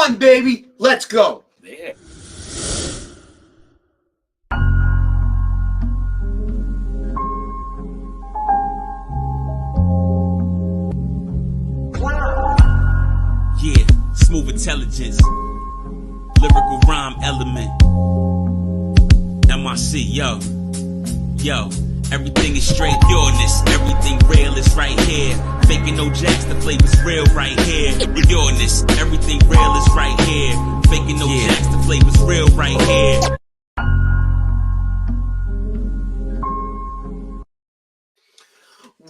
1, baby. Let's go. Yeah. Yeah, smooth intelligence, lyrical rhyme element. MIC, yo, everything is straight pureness, everything real is right here. Faking no jacks, the flavor's real right here. Pureness, everything real is right here. Faking no jacks, the flavor's real right here.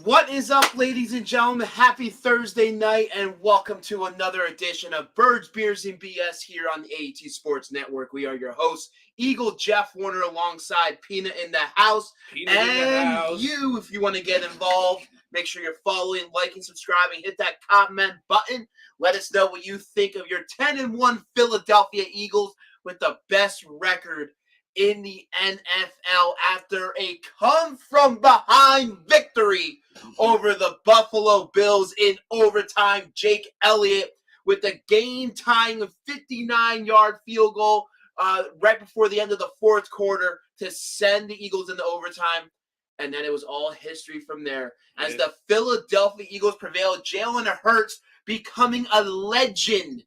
What is up, ladies and gentlemen? Happy Thursday night, and welcome to another edition of Birds, Beers, and BS here on the AET Sports Network. We are your hosts, Eagle Jeff Warner, alongside Peenut in the house. You, if you want to get involved, make sure you're following, liking, subscribing, hit that comment button. Let us know what you think of your 10-1 Philadelphia Eagles with the best record in the NFL after a come-from-behind victory over the Buffalo Bills in overtime. Jake Elliott with a game-tying 59-yard field goal right before the end of the fourth quarter to send the Eagles into overtime. And then it was all history from there. As the Philadelphia Eagles prevailed, Jalen Ertz becoming a legend,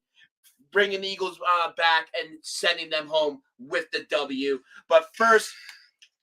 bringing the Eagles back and sending them home with the W. But first,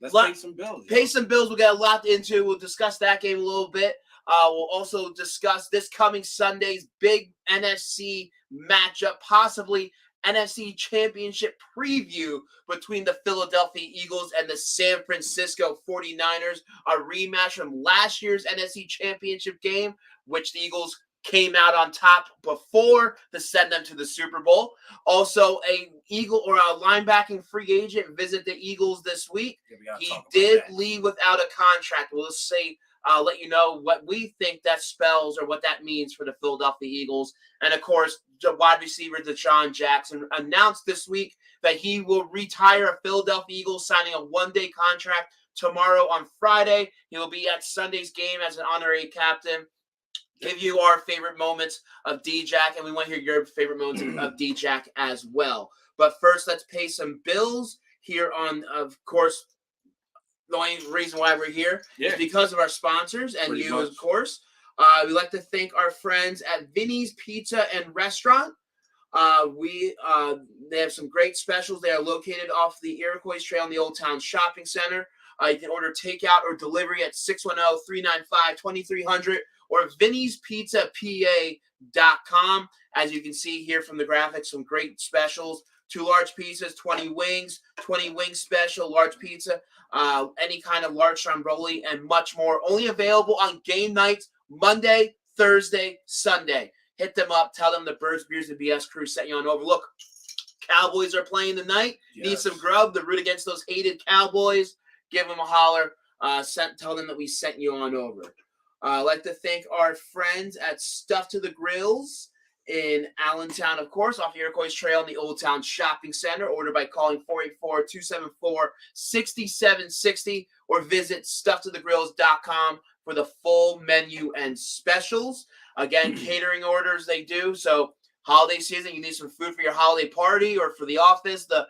let's pay some bills. Pay some bills. We'll get a lot into. We'll discuss that game a little bit. We'll also discuss this coming Sunday's big NFC matchup, possibly NFC Championship preview between the Philadelphia Eagles and the San Francisco 49ers, a rematch from last year's NFC Championship game, which the Eagles came out on top before to send them to the Super Bowl. Also, a Eagle or a linebacking free agent visit the Eagles this week. He did leave without a contract. We'll just say, let you know what we think that spells or what that means for the Philadelphia Eagles. And of course, the wide receiver DeSean Jackson announced this week that he will retire a Philadelphia Eagles, signing a one-day contract tomorrow on Friday. He will be at Sunday's game as an honorary captain. Give you our favorite moments of D-Jack, and we want to hear your favorite moments of D-Jack as well. But first, let's pay some bills here on, of course, the only reason why we're here is because of our sponsors and pretty you, much. Of course. We'd like to thank our friends at Vinny's Pizza and Restaurant. They have some great specials. They are located off the Iroquois Trail in the Old Town Shopping Center. You can order takeout or delivery at 610-395-2300 or vinnyspizzapa.com. As you can see here from the graphics, some great specials. 2 large pizzas, 20 wings, 20 wing special, large pizza, any kind of large stromboli, and much more. Only available on game nights, Monday, Thursday, Sunday. Hit them up. Tell them the Birds, Beers, and BS crew sent you on over. Look, Cowboys are playing tonight. Yes. Need some grub to root against those hated Cowboys. Give them a holler. Tell them that we sent you on over. I'd like to thank our friends at Stuff to the Grills in Allentown, of course, off the Iroquois Trail in the Old Town Shopping Center. Order by calling 484-274-6760 or visit stufftothegrills.com for the full menu and specials. Again, catering orders they do. So holiday season, you need some food for your holiday party or for the office. The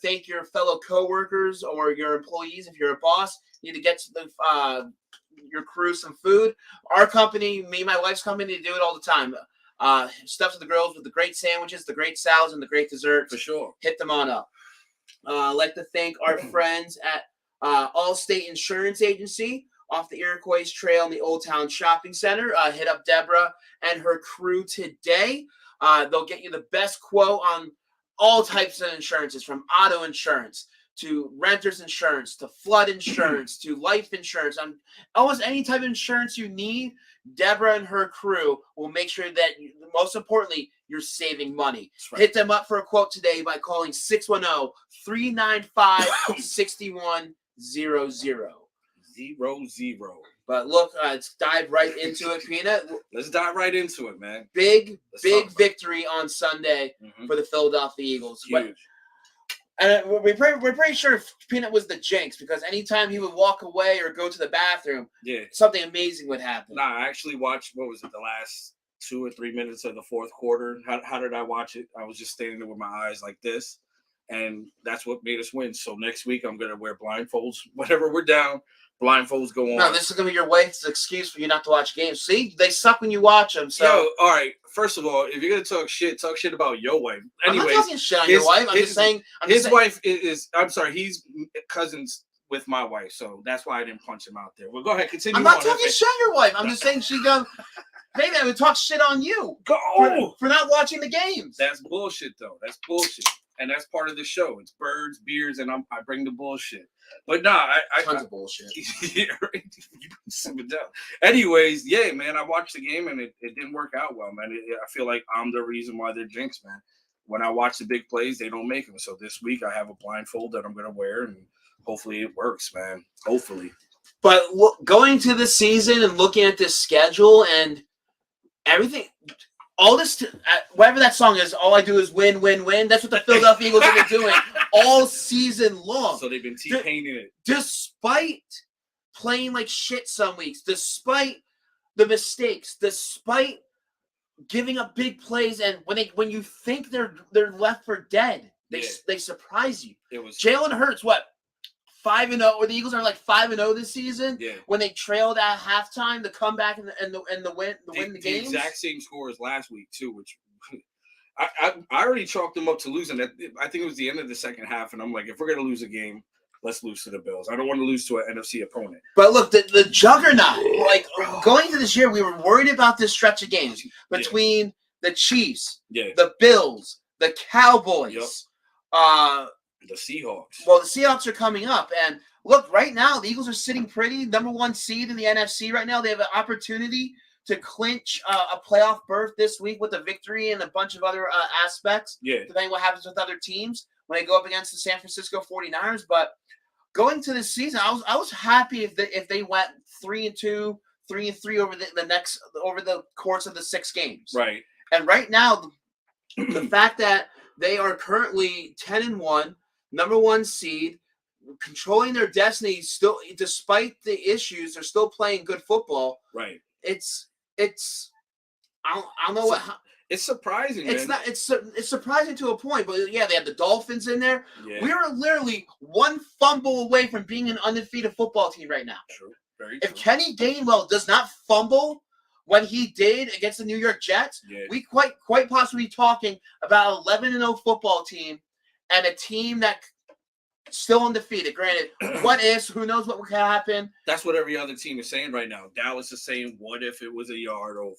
thank your fellow coworkers or your employees. If you're a boss, you need to get your crew some food. Our company, me and my wife's company, do it all the time. Stuff to the Grills with the great sandwiches, the great salads, and the great desserts. For sure. Hit them on up. I'd like to thank our friends at AllState Insurance Agency off the Iroquois Trail in the Old Town Shopping Center. Hit up Deborah and her crew today. They'll get you the best quote on all types of insurances, from auto insurance to renter's insurance to flood insurance to life insurance. On almost any type of insurance you need, Deborah and her crew will make sure that, most importantly, you're saving money. Right. Hit them up for a quote today by calling 610-395-6100. 00. But look, let's dive right into it, Peenut. Let's dive right into it, man. Big victory on Sunday for the Philadelphia Eagles. Huge. And we're pretty sure Peenut was the jinx, because anytime he would walk away or go to the bathroom, something amazing would happen. Nah, I actually watched, what was it, the last 2 or 3 minutes of the fourth quarter. How did I watch it? I was just standing there with my eyes like this, and that's what made us win. So next week I'm gonna wear blindfolds. Whenever we're down, blindfolds go on. No, this is gonna be your wife's excuse for you not to watch games. See, they suck when you watch them. So, yo, all right. First of all, if you're gonna talk shit about your wife. Anyways, I'm not talking shit on your wife. I'm just saying. His wife is. I'm sorry. He's cousins with my wife, so that's why I didn't punch him out there. Well, go ahead, continue. I'm not talking shit on your wife. I'm just saying she goes. Hey man, we talk shit on you for not watching the games. That's bullshit, though. That's bullshit, and that's part of the show. It's birds, beers, and I bring the bullshit. But nah, tons of bullshit. Yeah, right. You can simmer down. Anyways, yeah, man, I watched the game and it didn't work out well, man. I feel like I'm the reason why they're jinxed, man. When I watch the big plays, they don't make them. So this week I have a blindfold that I'm gonna wear, and hopefully it works, man. Hopefully. But going to the season and looking at this schedule and everything, all this, whatever that song is, all I do is win, win, win. That's what the Philadelphia Eagles have been doing all season long. So they've been T-paining it. Despite playing like shit some weeks, despite the mistakes, despite giving up big plays, and when you think they're left for dead, they surprise you. It was Jalen Hurts, what? 5-0, or the Eagles are like 5-0 this season. Yeah. When they trailed at halftime, the comeback and the win the games. The exact same score as last week too, which I already chalked them up to losing. I think it was the end of the second half, and I'm like, if we're gonna lose a game, let's lose to the Bills. I don't want to lose to an NFC opponent. But look, the juggernaut. Like going into this year, we were worried about this stretch of games between the Chiefs, the Bills, the Cowboys. The Seahawks. Well, the Seahawks are coming up, and look, right now the Eagles are sitting pretty, number 1 seed in the NFC right now. They have an opportunity to clinch a playoff berth this week with a victory and a bunch of other aspects. Yeah. Depending on what happens with other teams when they go up against the San Francisco 49ers. But going to this season, I was happy if they went 3-2, 3-3 over the course of the 6 games. Right. And right now, the fact that they are currently 10-1. Number 1 seed, controlling their destiny. Still, despite the issues, they're still playing good football. Right. It's. I don't know what. It's surprising. It's not. It's surprising to a point, but yeah, they have the Dolphins in there. Yeah. We are literally 1 fumble away from being an undefeated football team right now. True. Very true. If Kenny Gainwell does not fumble when he did against the New York Jets, we quite possibly talking about 11-0 football team. And a team that still undefeated. Granted, what ifs? Who knows what could happen? That's what every other team is saying right now. Dallas is saying, "What if it was a yard over?"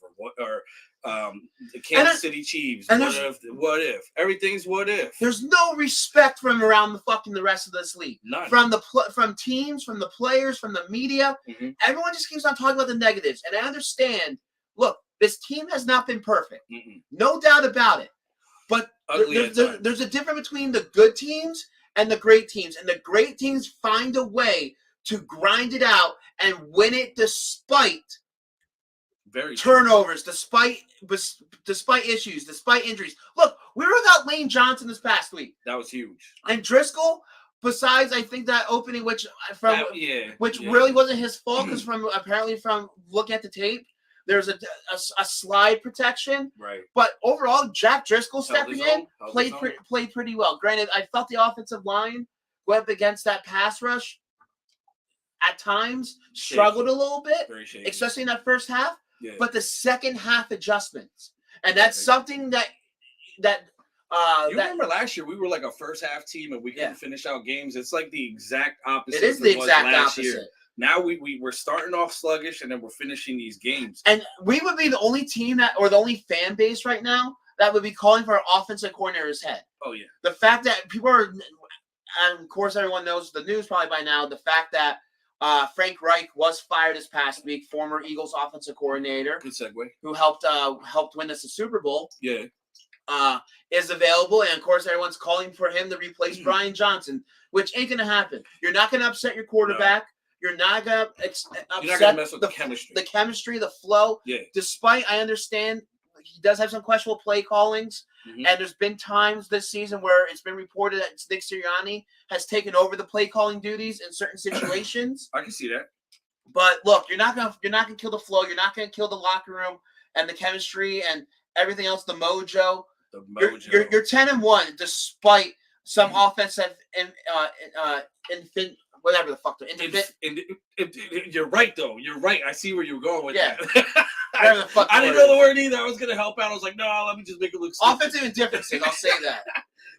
The Kansas City Chiefs. What if? Everything's what if. There's no respect from around the rest of this league. None. From teams, from the players, from the media. Mm-hmm. Everyone just keeps on talking about the negatives, and I understand. Look, this team has not been perfect. Mm-mm. No doubt about it. But there's a difference between the good teams and the great teams. And the great teams find a way to grind it out and win it despite turnovers, despite issues, despite injuries. Look, we were without Lane Johnson this past week. That was huge. And Driscoll, besides I think that opening, which really wasn't his fault, because from looking at the tape, there's a slide protection, right? But overall, Jack Driscoll stepping in played pretty well. Granted, I felt the offensive line went up against that pass rush at times struggled a little bit, especially in that first half. Yeah. But the second half adjustments, and that's something that remember last year we were like a first half team and we couldn't finish out games. It's like the exact opposite. It is the exact opposite. Year. Now we're starting off sluggish and then we're finishing these games. And we would be the only team or the only fan base right now that would be calling for our offensive coordinator's head. Oh, yeah. The fact that people are, and of course everyone knows the news probably by now, the fact that Frank Reich was fired this past week, former Eagles offensive coordinator. Good segue. Who helped win us the Super Bowl. Yeah. Is available, and of course everyone's calling for him to replace Brian Johnson, which ain't going to happen. You're not going to upset your quarterback. No. You're not going to mess with the chemistry. The chemistry, the flow. Yeah. Despite, I understand, he does have some questionable play callings. Mm-hmm. And there's been times this season where it's been reported that Nick Sirianni has taken over the play calling duties in certain situations. I can see that. But look, you're not gonna kill the flow. You're not gonna kill the locker room. and the chemistry and everything else, the mojo. The mojo. You're 10-1 despite some offensive whatever the fuck. You're right though. You're right. I see where you're going with that. Whatever the fuck I didn't know the word either. I was gonna help out. I was like, no, let me just make it look stupid. Offensive indifferences. I'll say that.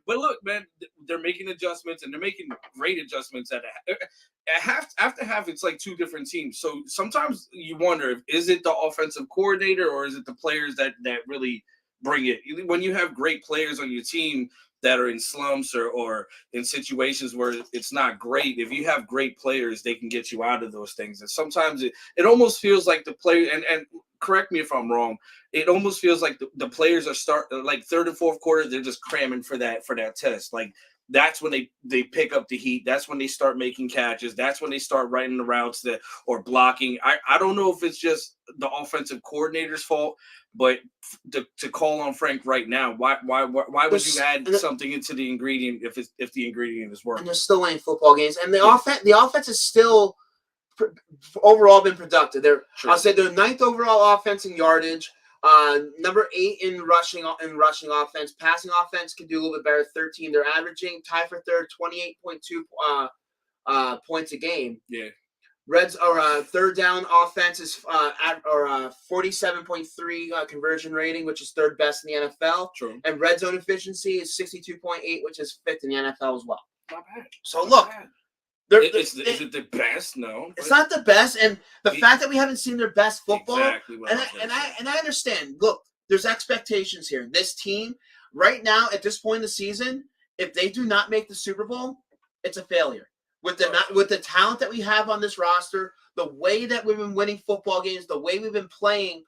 But look, man, they're making adjustments, and they're making great adjustments after half. It's like two different teams. So sometimes you wonder, is it the offensive coordinator or is it the players that really bring it? When you have great players on your team that are in slumps or in situations where it's not great, if you have great players, they can get you out of those things. And sometimes it almost feels like the player, and correct me if I'm wrong, it almost feels like the players are like third and fourth quarter, they're just cramming for that test. Like that's when they pick up the heat. That's when they start making catches. That's when they start running the routes or blocking. I don't know if it's just the offensive coordinator's fault, but to call on Frank right now, why would you add something into the ingredient if the ingredient is working? And they're still winning football games, and the offense is still overall been productive. I'll say they're 9th overall offense in yardage, number 8 in rushing offense. Passing offense can do a little bit better, 13. They're averaging tied for third, 28.2 points a game. Yeah. Reds are third down offense is 47.3 conversion rating, which is third best in the NFL. True. And red zone efficiency is 62.8, which is 5th in the NFL as well. Not bad. So look, is it the best? No, it's not the best, and the fact that we haven't seen their best football, exactly and I understand. Look, there's expectations here. This team right now at this point in the season, if they do not make the Super Bowl, it's a failure. With the talent that we have on this roster, the way that we've been winning football games, the way we've been playing,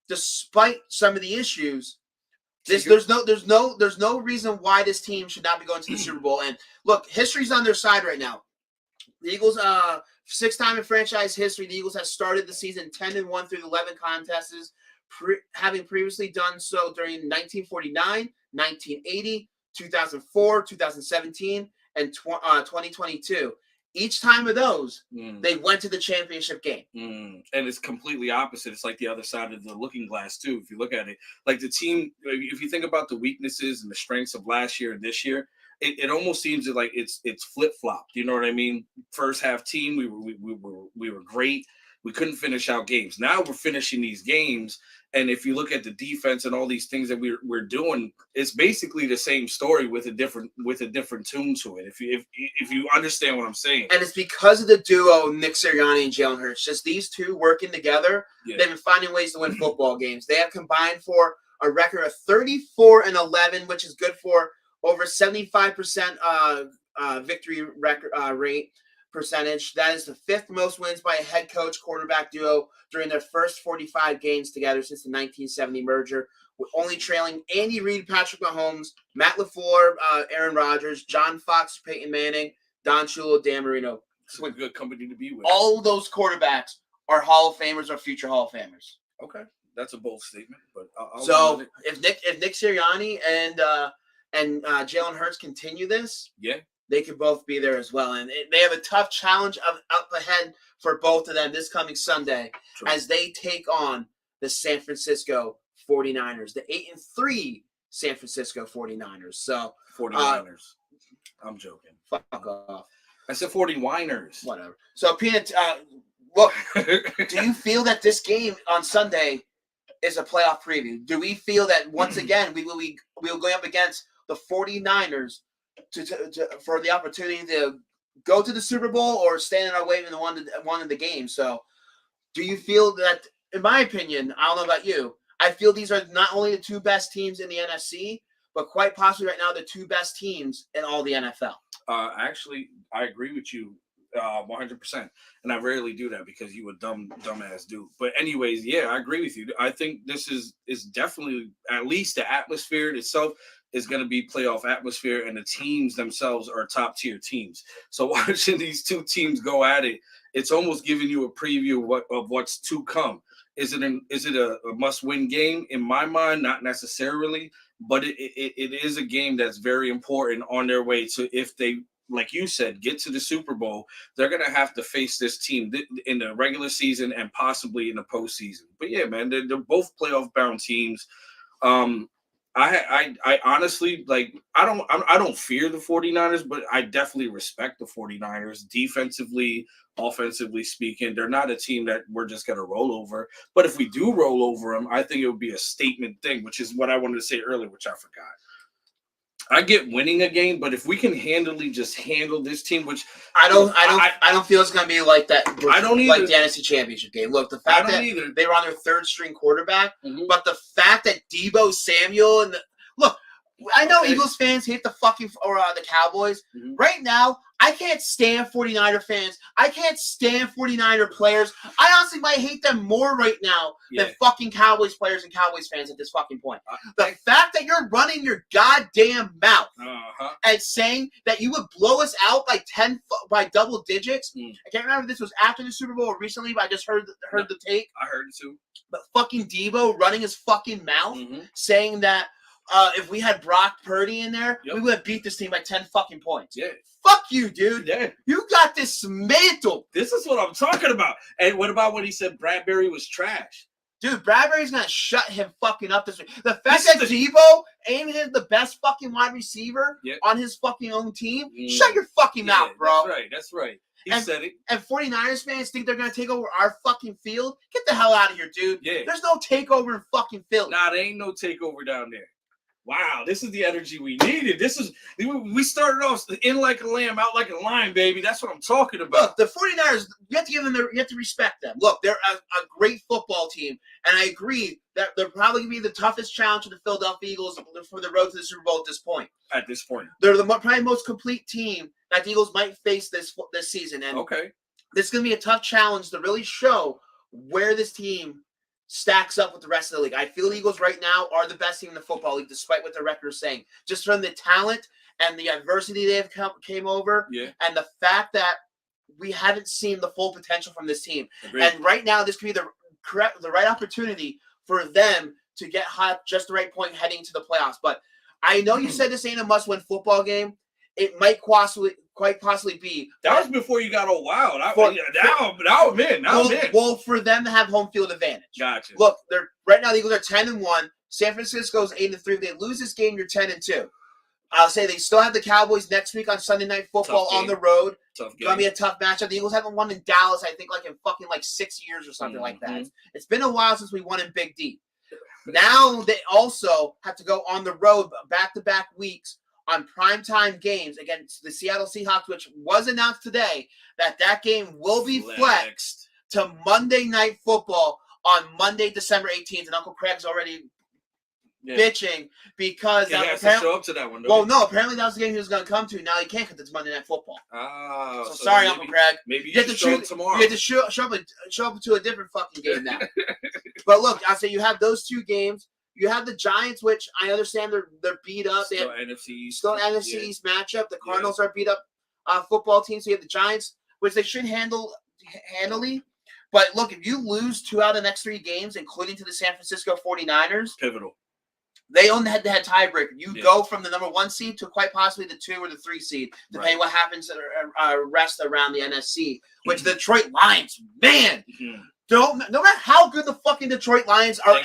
despite some of the issues, there's no reason why this team should not be going to the Super Bowl. And look, history's on their side right now. The Eagles, 6th time in franchise history, the Eagles have started the season 10-1 through 11 contests, having previously done so during 1949, 1980, 2004, 2017, and 2022. Each time of those, they went to the championship game. And it's completely opposite. It's like the other side of the looking glass, too, if you look at it. Like the team, if you think about the weaknesses and the strengths of last year and this year, it almost seems like it's flip-flopped. You know what I mean? First half team, we were great. We couldn't finish out games. Now we're finishing these games, and if you look at the defense and all these things that we're doing, it's basically the same story with a different tune to it. If you understand what I'm saying. And it's because of the duo Nick Sirianni and Jalen Hurts. Just these two working together, They've been finding ways to win football games. They have combined for a record of 34-11, which is good for over 75% victory rate percentage. That is the 5th most wins by a head coach quarterback duo during their first 45 games together since the 1970 merger, with only trailing Andy Reid, Patrick Mahomes, Matt LaFleur, Aaron Rodgers, John Fox, Peyton Manning, Don Shula, Dan Marino. It's a good company to be with. All of those quarterbacks are Hall of Famers or future Hall of Famers. Okay, that's a bold statement, but so if Nick Sirianni and Jalen Hurts continue this, they could both be there as well. And they have a tough challenge up ahead for both of them this coming Sunday as they take on the San Francisco 49ers, the 8-3 San Francisco 49ers. So 49ers. I'm joking. Fuck off. I said 49ers. Whatever. So Peenut, look, do you feel that this game on Sunday is a playoff preview? Do we feel that once again we will go up against the 49ers for the opportunity to go to the Super Bowl or stand in our way in the one of the games? So do you feel that, in my opinion, I don't know about you, I feel these are not only the two best teams in the NFC, but quite possibly right now the two best teams in all the NFL? Actually, I agree with you 100%. And I rarely do that because you a dumbass dude. But anyways, yeah, I agree with you. I think this is definitely, at least the atmosphere itself is going to be playoff atmosphere, and the teams themselves are top tier teams. So watching these two teams go at it, it's almost giving you a preview of what's to come. Is it a must-win game? In my mind, not necessarily, but it is a game that's very important on their way to, if they like you said, get to the Super Bowl, they're going to have to face this team in the regular season and possibly in the postseason. But yeah, man, they're both playoff bound teams. I honestly, like, I don't fear the 49ers, but I definitely respect the 49ers defensively, offensively speaking. They're not a team that we're just going to roll over. But if we do roll over them, I think it would be a statement thing, which is what I wanted to say earlier, which I forgot. I get winning a game, but if we can just handle this team, which I don't feel it's gonna be like that. I don't either. Like the NFC Championship game. Look, the fact that they were on their third string quarterback, but the fact that Deebo Samuel I know Eagles fans hate the fucking the Cowboys. Right now, I can't stand 49er fans. I can't stand 49er players. I honestly might hate them more right now than fucking Cowboys players and Cowboys fans at this fucking point. The fact that you're running your goddamn mouth and saying that you would blow us out by double digits. I can't remember if this was after the Super Bowl or recently, but I just heard the take. I heard it too. But fucking Deebo running his fucking mouth saying that if we had Brock Purdy in there, we would have beat this team by 10 fucking points. Yeah. Fuck you, dude. Yeah. You got dismantled. This is what I'm talking about. And what about when he said Bradbury was trash? Dude, Bradbury's going to shut him fucking up this week. The fact that Deebo ain't the best fucking wide receiver on his fucking own team, shut your fucking mouth, bro. That's right. He said it. And 49ers fans think they're going to take over our fucking field? Get the hell out of here, dude. Yeah. There's no takeover in fucking Philly. Nah, there ain't no takeover down there. Wow, this is the energy we needed. We started off in like a lamb, out like a lion, baby. That's what I'm talking about. Look, the 49ers, you have to give them you have to respect them. Look, they're a great football team, and I agree that they're probably going to be the toughest challenge to the Philadelphia Eagles for the road to the Super Bowl at this point. They're probably most complete team that the Eagles might face this season, and this is going to be a tough challenge to really show where this team stacks up with the rest of the league. I feel the Eagles right now are the best team in the football league, despite what their record is saying. Just from the talent and the adversity they've came over, and the fact that we haven't seen the full potential from this team. Agreed. And right now, this could be the right opportunity for them to get hot just the right point heading to the playoffs. But I know you said this ain't a must-win football game. It might quite possibly be. That was before you got all wild. Now I'm in. Well, for them to have home field advantage. Gotcha. Look, they're right now the Eagles are 10-1. San Francisco's 8-3. If they lose this game, you're 10-2. I'll say they still have the Cowboys next week on Sunday Night Football on the road. Tough game. Gonna be a tough matchup. The Eagles haven't won in Dallas, I think, in 6 years or something like that. It's been a while since we won in Big D. Now they also have to go on the road back-to-back weeks on primetime games against the Seattle Seahawks, which was announced today that game will be flexed to Monday Night Football on Monday, December 18th. And Uncle Craig's already bitching because he has to show up to that one. Apparently that was the game he was going to come to. Now he can't because it's Monday Night Football. So sorry, Uncle Craig. Maybe you have to show up tomorrow. You have to show up to a different fucking game now. But look, I'll say you have those two games. You have the Giants, which I understand they're beat up. Still NFC East matchup. The Cardinals are beat up football team. So you have the Giants, which they should handle handily. But look, if you lose 2 out of the next 3 games, including to the San Francisco 49ers, pivotal. They own the head-to-head tiebreaker. You go from the number 1 seed to quite possibly the 2 or the 3 seed, depending what happens to the rest around the NFC. Which the Detroit Lions, man. No matter how good the fucking Detroit Lions are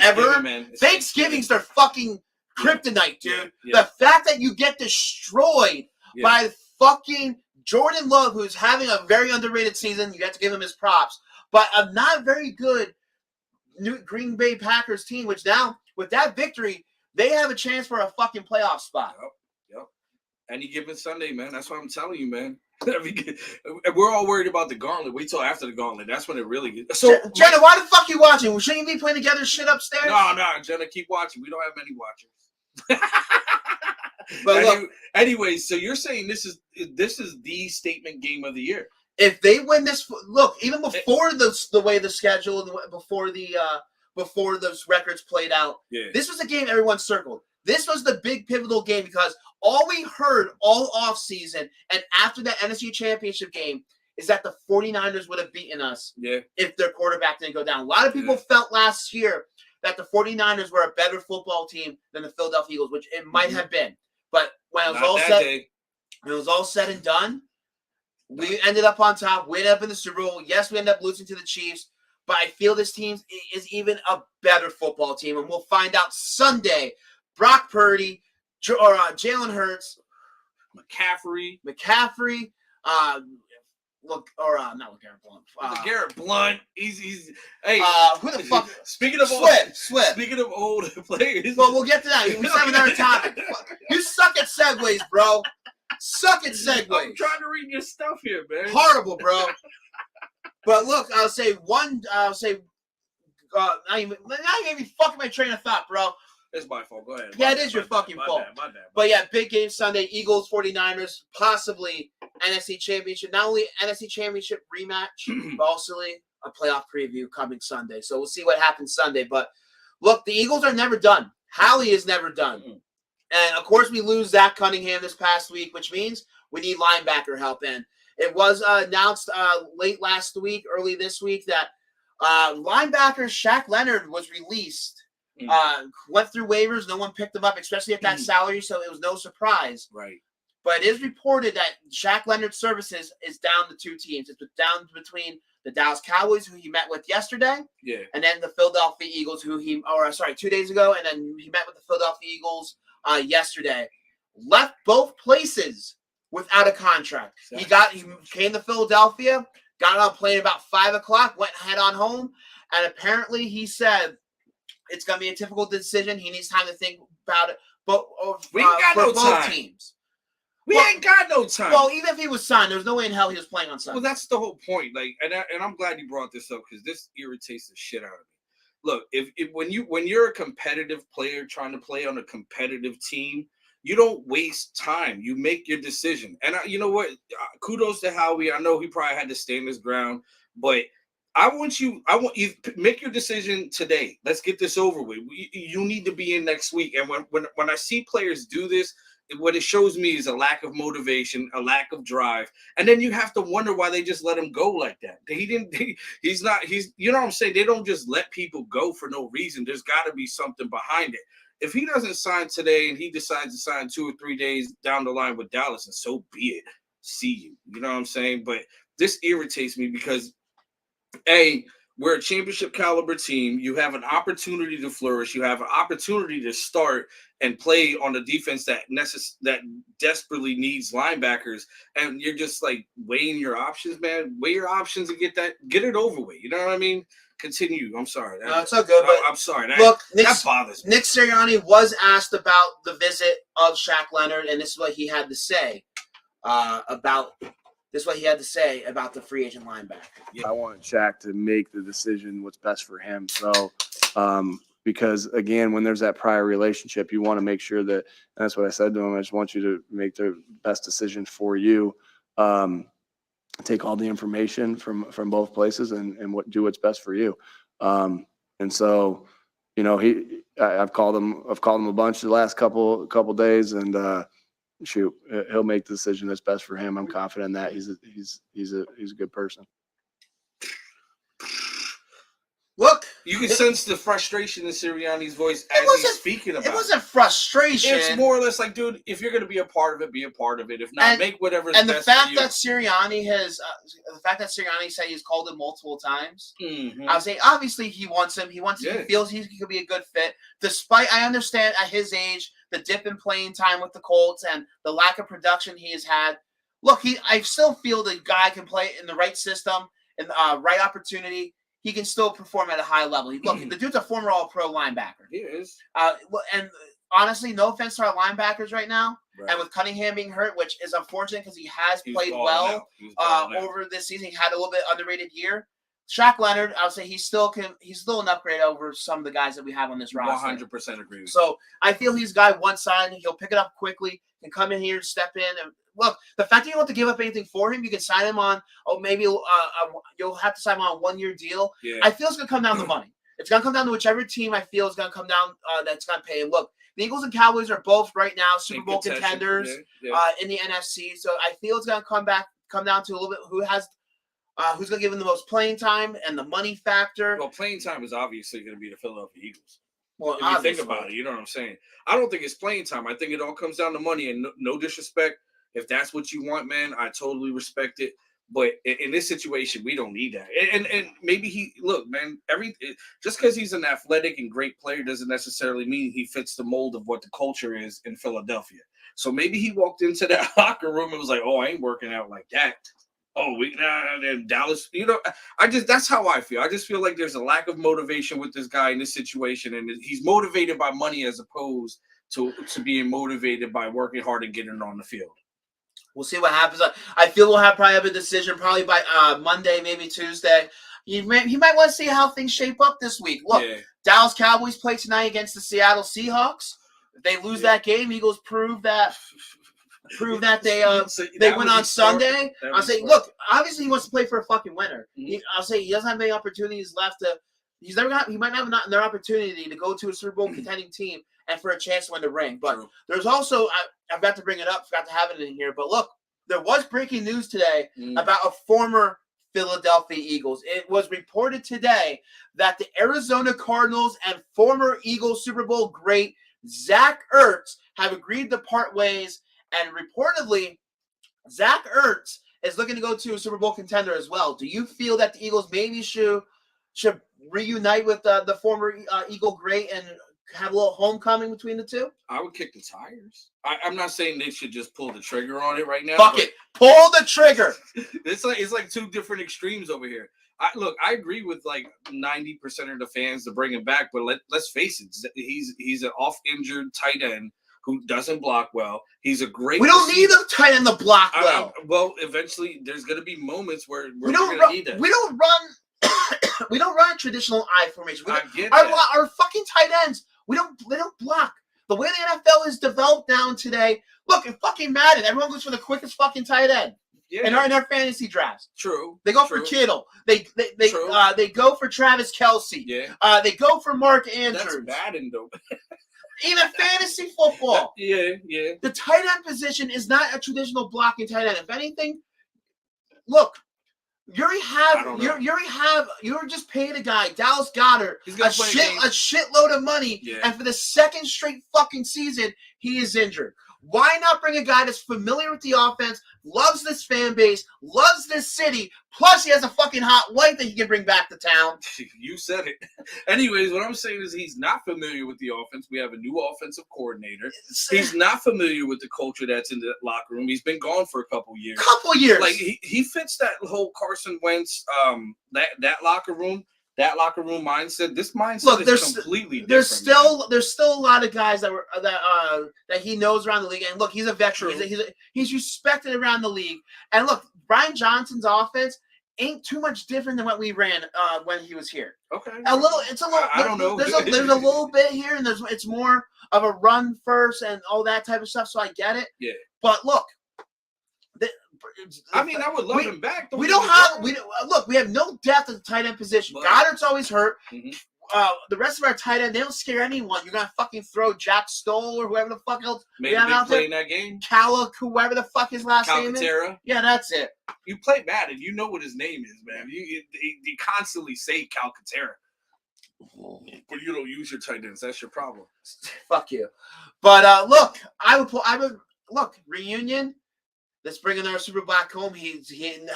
Thanksgiving's their fucking kryptonite, dude. The fact that you get destroyed by fucking Jordan Love, who's having a very underrated season, you have to give him his props, but a not very good Green Bay Packers team, which now, with that victory, they have a chance for a fucking playoff spot. Yep. Any given Sunday, man. That's what I'm telling you, man. We're all worried about the gauntlet. Wait till after the gauntlet. That's when it really gets. So, Jenna, why the fuck you watching? Shouldn't you be playing together shit upstairs? No, Jenna, keep watching. We don't have many watchers. But look, anyways, so you're saying this is the statement game of the year. If they win this, look, even before the way the schedule, before those records played out, this was a game everyone circled. This was the big pivotal game because all we heard all offseason and after that NFC Championship game is that the 49ers would have beaten us if their quarterback didn't go down. A lot of people felt last year that the 49ers were a better football team than the Philadelphia Eagles, which it might have been. But when it was all said, When it was all said and done, we ended up on top. We ended up in the Super Bowl. Yes, we ended up losing to the Chiefs, but I feel this team is even a better football team, and we'll find out Sunday. Brock Purdy, or Jalen Hurts, McCaffrey, not LeGarrette Blount. LeGarrette Blount. He's hey. Who the fuck? Speaking of Swift. Speaking of old players. Well, we'll get to that. We have another topic. You suck at segues, bro. Suck at segues. I'm trying to read your stuff here, man. Horrible, bro. But look, I'll say not even fucking my train of thought, bro. It's my fault. Go ahead. Yeah, it is your fucking fault. My bad. But yeah, big game Sunday. Eagles, 49ers, possibly NFC Championship. Not only NFC Championship rematch, but also a playoff preview coming Sunday. So we'll see what happens Sunday. But look, the Eagles are never done. Howie is never done. And of course, we lose Zach Cunningham this past week, which means we need linebacker help. And it was announced late last week, early this week, that linebacker Shaq Leonard was released. Went through waivers. No one picked him up, especially at that salary, so it was no surprise. Right. But it is reported that Shaq Leonard's services is down to two teams. It's down between the Dallas Cowboys, who he met with yesterday, and then the Philadelphia Eagles, 2 days ago, and then he met with the Philadelphia Eagles yesterday. Left both places without a contract. He came to Philadelphia, got on a plane about 5 o'clock, went head on home, and apparently he said it's going to be a difficult decision. He needs time to think about it. But we ain't got no both time. Teams. We ain't got no time. Well, even if he was signed, there's no way in hell he was playing on Sunday. Well, that's the whole point. Like, and I'm glad you brought this up because this irritates the shit out of me. Look, if when you're a competitive player trying to play on a competitive team, you don't waste time. You make your decision. And you know what? Kudos to Howie. I know he probably had to stand his ground, but I want you make your decision today. Let's get this over with. You need to be in next week. And when I see players do this, what it shows me is a lack of motivation, a lack of drive. And then you have to wonder why they just let him go like that. He's you know what I'm saying? They don't just let people go for no reason. There's got to be something behind it. If he doesn't sign today and he decides to sign 2 or 3 days down the line with Dallas, and so be it. See you. You know what I'm saying? But this irritates me because we're a championship caliber team. You have an opportunity to flourish. You have an opportunity to start and play on the defense that desperately needs linebackers. And you're just like weighing your options, man. Weigh your options and get it over with. You know what I mean? Continue. I'm sorry. It's so good. But I'm sorry. Look, that bothers me. Nick Sirianni was asked about the visit of Shaq Leonard, and this is what he had to say about the free agent linebacker. I want Shaq to make the decision what's best for him. So, because again, when there's that prior relationship, you want to make sure that, and that's what I said to him, I just want you to make the best decision for you. Take all the information from both places and do what's best for you. And so, you know, I've called him a bunch the last couple days, and he'll make the decision that's best for him. I'm confident in that. He's a good person. Look, you can sense the frustration in Sirianni's voice as he's speaking about it. It wasn't frustration. It's more or less like, dude, if you're going to be a part of it, be a part of it. If not, make whatever's best for you. And the fact that Sirianni said he's called him multiple times, I was saying, obviously he wants him. He feels he could be a good fit. Despite, I understand at his age, the dip in playing time with the Colts and the lack of production he has had. Look, I still feel the guy can play in the right system and right opportunity. He can still perform at a high level. Look, the dude's a former All-Pro linebacker. He is. And honestly, no offense to our linebackers right now, and with Cunningham being hurt, which is unfortunate because he has played well over this season. He had a little bit underrated year. Shaq Leonard, I would say he's still an upgrade over some of the guys that we have on this roster. 100% agree with you. So I feel he's a guy one side. He'll pick it up quickly, can come in here and step in. And look, the fact that you don't have to give up anything for him, you can sign him on. Maybe you'll have to sign him on a 1-year deal. Yeah. I feel it's going to come down to money. It's going to come down to whichever team I feel is going to come down that's going to pay. And look, the Eagles and Cowboys are both right now Super Bowl contenders in the NFC. So I feel it's going to come down to a little bit who's going to give him the most playing time and the money factor. Well, playing time is obviously going to be the Philadelphia Eagles. Well, if you think about it, you know what I'm saying? I don't think it's playing time. I think it all comes down to money, and no disrespect If that's what you want, man, I totally respect it. But in this situation, we don't need that. And maybe just because he's an athletic and great player doesn't necessarily mean he fits the mold of what the culture is in Philadelphia. So maybe he walked into that locker room and was like, "Oh, I ain't working out like that." Oh, and Dallas, that's how I feel. I just feel like there's a lack of motivation with this guy in this situation, and he's motivated by money as opposed to being motivated by working hard and getting on the field. We'll see what happens. I feel we'll probably have a decision probably by Monday, maybe Tuesday. He might want to see how things shape up this week. Look, Dallas Cowboys play tonight against the Seattle Seahawks. If they lose that game, Eagles prove that they win on Sunday. I'll say, look, obviously he wants to play for a fucking winner. I'll say he doesn't have many opportunities left to. He might have another opportunity to go to a Super Bowl contending team and for a chance to win the ring. But there's also, I've got to bring it up, forgot to have it in here. But look, there was breaking news today about a former Philadelphia Eagles. It was reported today that the Arizona Cardinals and former Eagles Super Bowl great Zach Ertz have agreed to part ways. And reportedly, Zach Ertz is looking to go to a Super Bowl contender as well. Do you feel that the Eagles maybe should reunite with the former Eagle great and have a little homecoming between the two? I would kick the tires. I'm not saying they should just pull the trigger on it right now. Fuck it. Pull the trigger. It's like two different extremes over here. I agree with like 90% of the fans to bring him back, but let's face it, he's an off-injured tight end who doesn't block well. He's a great. We don't need a tight end to block well. Well, eventually, there's going to be moments where we don't need that. We don't run traditional I formation. Our fucking tight ends. They don't block. The way the NFL is developed down today. Look, in fucking Madden, everyone goes for the quickest fucking tight end. Yeah. In our fantasy drafts. True. They go for Kittle. They go for Travis Kelce. Yeah. They go for Mark Andrews. That's Madden though. Even fantasy football. Yeah. The tight end position is not a traditional blocking tight end. If anything, look, you just paid a guy, Dallas Goedert, a shitload of money, and for the second straight fucking season, he is injured. Why not bring a guy that's familiar with the offense, loves this fan base, loves this city, plus he has a fucking hot wife that he can bring back to town? You said it. Anyways, what I'm saying is he's not familiar with the offense. We have a new offensive coordinator. He's not familiar with the culture that's in the locker room. He's been gone for a couple years. Like he fits that whole Carson Wentz, that locker room. That locker room mindset. This mindset is completely different. There's still a lot of guys that he knows around the league. And look, he's a veteran. He's respected around the league. And look, Brian Johnson's offense ain't too much different than what we ran when he was here. Okay. I don't know. There's a little bit here, and it's more of a run first and all that type of stuff. So I get it. Yeah. But look. I would love him back. We have no depth at the tight end position. Goddard's always hurt. The rest of our tight end, they don't scare anyone. You're gonna fucking throw Jack Stoll or whoever the fuck else we have out there in that game. Calic, whoever the fuck his last name is. Yeah, that's it. You play Madden, you know what his name is, man. You constantly say Calcaterra, but you don't use your tight ends. That's your problem. Fuck you. But look, I would reunion. Let's bring in our Super Black home. He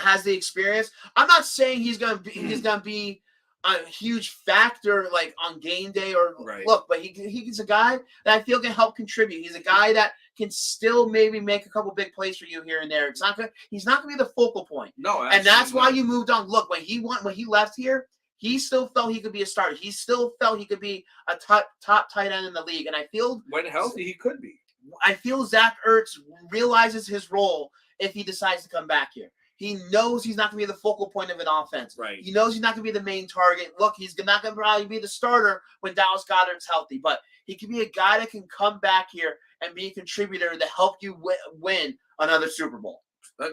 has the experience. I'm not saying he's gonna be a huge factor like on game day or look, but he's a guy that I feel can help contribute. He's a guy that can still maybe make a couple big plays for you here and there. He's not gonna be the focal point. No, and that's why you moved on. Look, when he left here, he still felt he could be a starter. He still felt he could be a top tight end in the league. And I feel when healthy, he could be. I feel Zach Ertz realizes his role if he decides to come back here. He knows he's not going to be the focal point of an offense. Right. He knows he's not going to be the main target. Look, he's not going to probably be the starter when Dallas Goedert's healthy, but he can be a guy that can come back here and be a contributor to help you win another Super Bowl.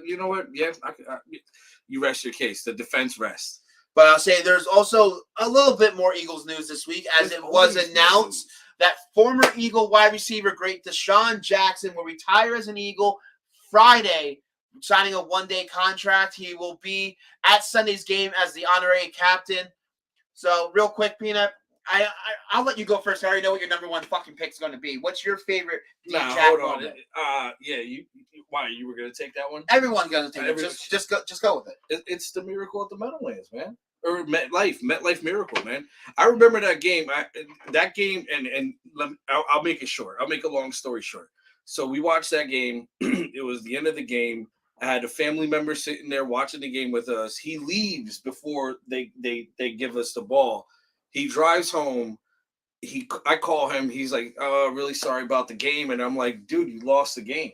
You know what? Yeah, you rest your case. The defense rests. But I'll say there's also a little bit more Eagles news this week, as it was announced that former Eagle wide receiver great DeSean Jackson will retire as an Eagle Friday, signing a one-day contract. He will be at Sunday's game as the honorary captain. So, real quick, Peenut, I'll let you go first. I already know what your number one fucking pick is going to be. What's your favorite? Hold on. Why, you were going to take that one? Everyone's gonna take it. Just go with it. It's the Miracle at the Meadowlands, man. Or MetLife Miracle, man. I remember that game. I'll make it short. I'll make a long story short. So we watched that game. It was the end of the game. I had a family member sitting there watching the game with us. He leaves before they give us the ball. He drives home. I call him. He's like, "Oh, really sorry about the game." And I'm like, "Dude, you lost the game."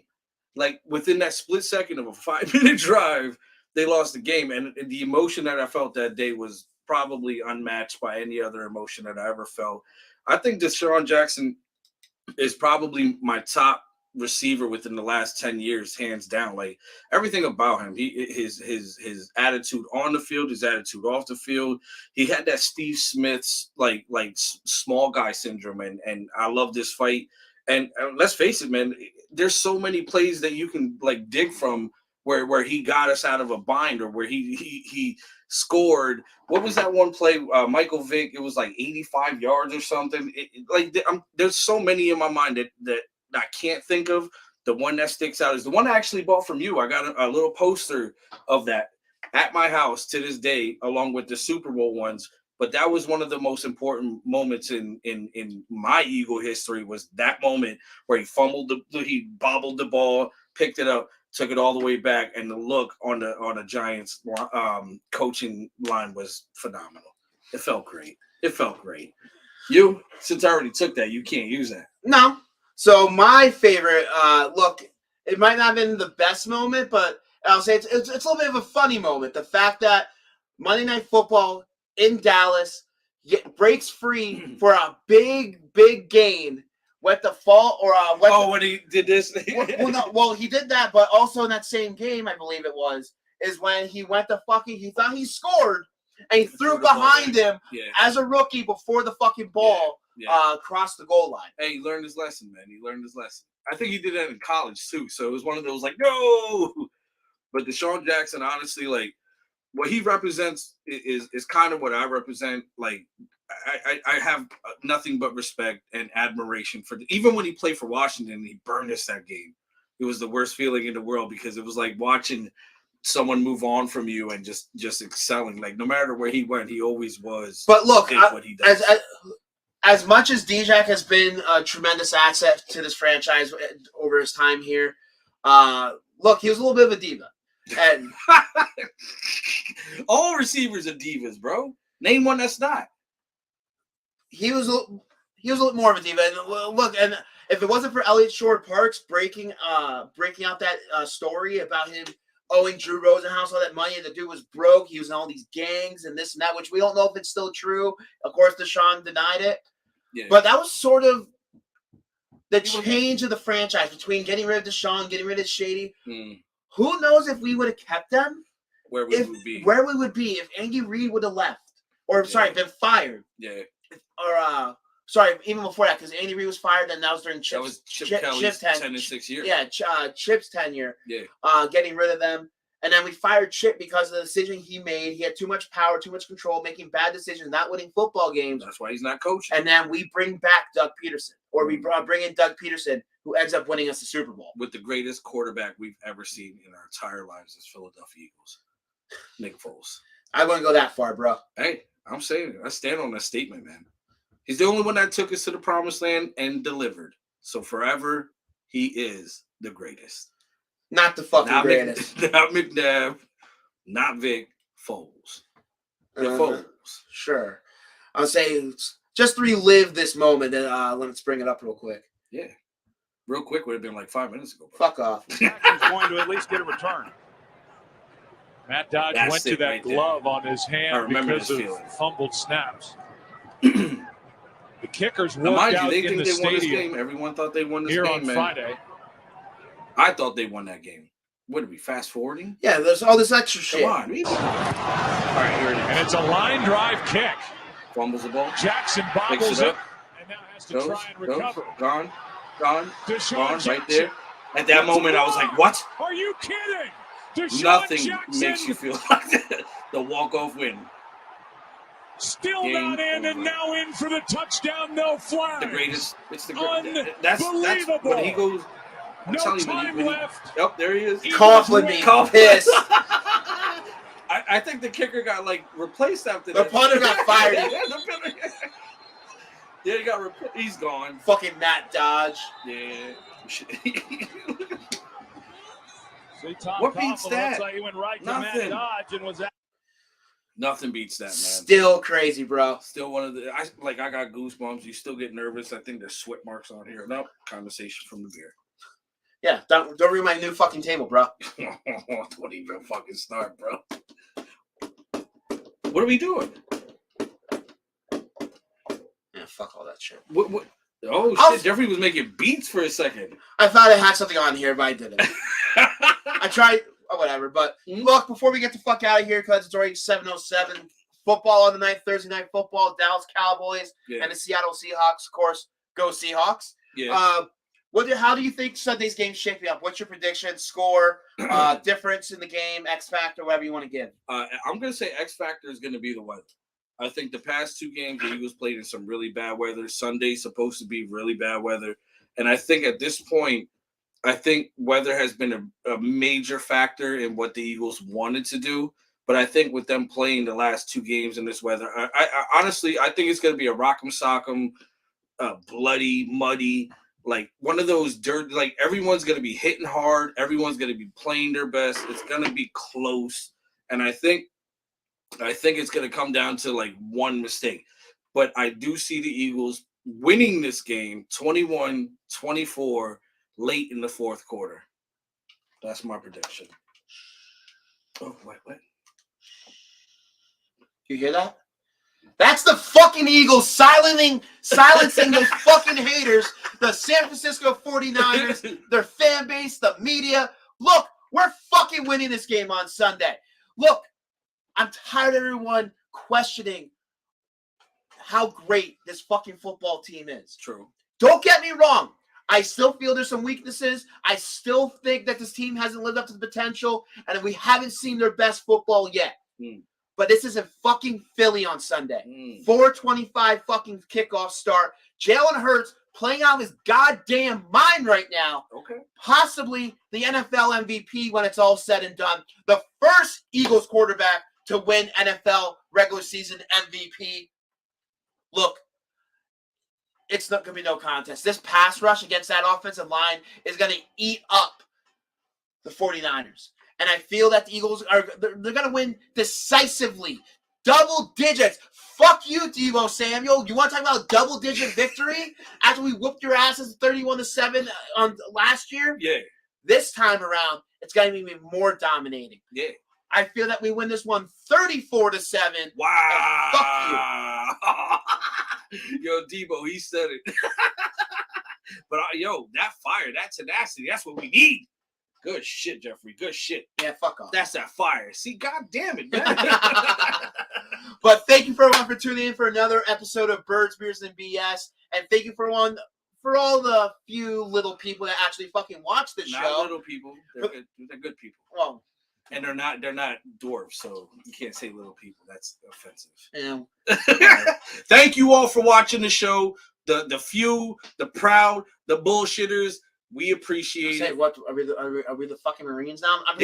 Like within that split second of a 5-minute drive, they lost the game. And the emotion that I felt that day was probably unmatched by any other emotion that I ever felt. I think DeSean Jackson is probably my top receiver within the last 10 years, hands down. Like everything about him, his attitude on the field, his attitude off the field. He had that Steve Smith's like small guy syndrome, and I love this fight. And let's face it, man, there's so many plays that you can like dig from where he got us out of a bind, or where he scored. What was that one play? Michael Vick, it was like 85 yards or something. There's so many in my mind that I can't think of. The one that sticks out is the one I actually bought from you. I got a little poster of that at my house to this day, along with the Super Bowl ones. But that was one of the most important moments in my Eagle history, was that moment where he bobbled the ball, picked it up, took it all the way back, and the look on the Giants coaching line was phenomenal. It felt great. You, since I already took that, you can't use that. No. So my favorite look, it might not have been the best moment, but I'll say it's a little bit of a funny moment. The fact that Monday Night Football in Dallas breaks free for a big game with the fall when he did this. he did that, but also in that same game, I believe it was, is when he went to he thought he scored and he threw behind him as a rookie before the fucking ball crossed the goal line. Hey, he learned his lesson, man. I think he did that in college too. So it was one of those like, no. But DeSean Jackson, honestly, like, what he represents is kind of what I represent. Like, I have nothing but respect and admiration for even when he played for Washington, he burned us that game. It was the worst feeling in the world, because it was like watching someone move on from you and just excelling. Like, no matter where he went, he always was. But look, what he does. As much as D-Jack has been a tremendous asset to this franchise over his time here, look, he was a little bit of a diva. And all receivers are divas, bro. Name one that's not. He was a little more of a diva. And look, and if it wasn't for Elliott Shore-Parks breaking out that story about him owing Drew Rosenhaus all that money, the dude was broke. He was in all these gangs and this and that, which we don't know if it's still true. Of course, DeSean denied it. Yeah. But that was sort of the change of the franchise between getting rid of DeSean, getting rid of Shady. Who knows if we would have kept them? Where we would be if Andy Reid would have left, or been fired. Yeah. Or even before that, because Andy Reid was fired, and that was during Chip's 10 and 6 years. Yeah, Chip's tenure. Yeah. Getting rid of them, and then we fired Chip because of the decision he made. He had too much power, too much control, making bad decisions, not winning football games. That's why he's not coaching. And then we bring back Doug Peterson, or we bring in Doug Peterson, who ends up winning us the Super Bowl. With the greatest quarterback we've ever seen in our entire lives as Philadelphia Eagles, Nick Foles. I wouldn't go that far, bro. Hey, I'm saying it. I stand on that statement, man. He's the only one that took us to the promised land and delivered. So forever, he is the greatest. Not the fucking greatest. Not McNabb, not Vic, Foles. Foles. Sure. I'll say just to relive this moment, and let's bring it up real quick. Yeah. Real quick would have been like 5 minutes ago. Bro. Fuck off. Jackson's going to at least get a return. Matt Dodge went to that glove on his hand because of fumbled snaps. The kickers worked out in the stadium. Everyone thought they won this game on Friday. I thought they won that game. What are we, fast forwarding? Yeah, there's all this extra shit. Come on. All right, here it is. And it's a line drive kick. Fumbles the ball. Jackson bobbles it and now has to try and recover. Gone, DeSean right there. At that moment, I was like, what? Are you kidding? DeSean Nothing Jackson makes you feel like that. The walk-off win. Still game not in, and now in for the touchdown, no flag. The greatest. It's the greatest. That's when he goes. No time left. Yep, there he is. Coughlin being pissed. I think the kicker got replaced after the that. The punter got fired. Yeah, he got replaced. He's gone. Fucking Matt Dodge. Yeah. See, Tom What beats Coughlin that? looks like he went right Nothing. to Matt Dodge and was out. Nothing beats that, man. Still crazy, bro. Still one of the I got goosebumps. You still get nervous. I think there's sweat marks on here. Nope. Conversation from the beer. Yeah, don't ruin my new fucking table, bro. Don't even fucking start, bro. What are we doing? Yeah, fuck all that shit. What? Oh shit! Jeffrey was making beats for a second. I thought I had something on here, but I didn't. I tried. Oh, whatever. But look, before we get the fuck out of here, because it's already 7:07. Football on the night, Thursday night football. Dallas Cowboys and the Seattle Seahawks. Of course, go Seahawks. Yeah. How do you think Sunday's game shaping up? What's your prediction? Score, difference in the game, X factor, whatever you want to give. I'm gonna say X factor is gonna be the weather. I think the past two games the Eagles played in some really bad weather. Sunday's supposed to be really bad weather, and I think at this point, I think weather has been a major factor in what the Eagles wanted to do. But I think with them playing the last two games in this weather, I honestly I think it's gonna be a rock'em sock'em, bloody, muddy. Like one of those dirt, everyone's going to be hitting hard. Everyone's going to be playing their best. It's going to be close. And I think it's going to come down to one mistake. But I do see the Eagles winning this game 21-24 late in the fourth quarter. That's my prediction. Oh, wait. You hear that? That's the fucking Eagles silencing those fucking haters, the San Francisco 49ers, their fan base, the media. Look, we're fucking winning this game on Sunday. Look, I'm tired of everyone questioning how great this fucking football team is. True. Don't get me wrong. I still feel there's some weaknesses. I still think that this team hasn't lived up to the potential, and we haven't seen their best football yet. But this isn't fucking Philly on Sunday. 4:25 fucking kickoff start. Jalen Hurts playing out of his goddamn mind right now. Okay. Possibly the NFL MVP when it's all said and done. The first Eagles quarterback to win NFL regular season MVP. Look, it's not going to be no contest. This pass rush against that offensive line is going to eat up the 49ers. And I feel that the Eagles they're going to win decisively. Double digits. Fuck you, Deebo Samuel. You want to talk about a double-digit victory after we whooped your asses 31-7 on last year? Yeah. This time around, it's going to be even more dominating. Yeah. I feel that we win this one 34-7. Wow. Fuck you. Yo, Deebo, he said it. But, that fire, that tenacity, that's what we need. Good shit, Jeffrey. Good shit. Yeah, fuck off. That's that fire. See, God damn it, man. But thank you for everyone for tuning in for another episode of Birds, Beers, and BS. And thank you for all the few little people that actually fucking watch this show. Not little people. They're good people. Well, and they're not dwarves, so you can't say little people. That's offensive. Yeah. Thank you all for watching the show. The few, the proud, the bullshitters. We appreciate it. What are we the fucking Marines now? I'm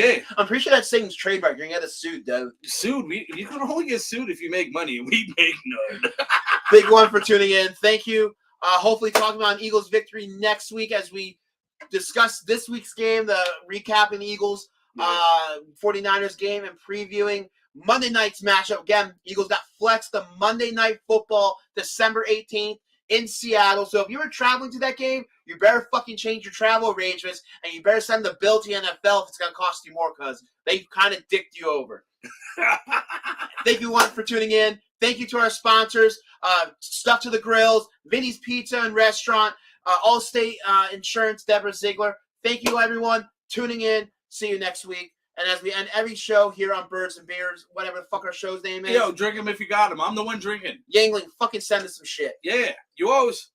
pretty sure that's Satan's trademark. You're gonna get a suit, though. Sued? You can only get sued if you make money, and we make none. Big one for tuning in. Thank you. Hopefully talking about Eagles victory next week as we discuss this week's game, the recapping the Eagles 49ers game and previewing Monday night's matchup. Again, Eagles got flexed to Monday Night Football, December 18th. In Seattle. So if you were traveling to that game, you better fucking change your travel arrangements and you better send the bill to NFL if it's going to cost you more because they kind of dicked you over. Thank you, one, for tuning in. Thank you to our sponsors, Stuff to the Grills, Vinny's Pizza and Restaurant, AllState Insurance, Deborah Sigler. Thank you, everyone, tuning in. See you next week. And as we end every show here on Birds and Beers, whatever the fuck our show's name is. Yo, drink them if you got them. I'm the one drinking. Yangling, fucking send us some shit. Yeah, you always.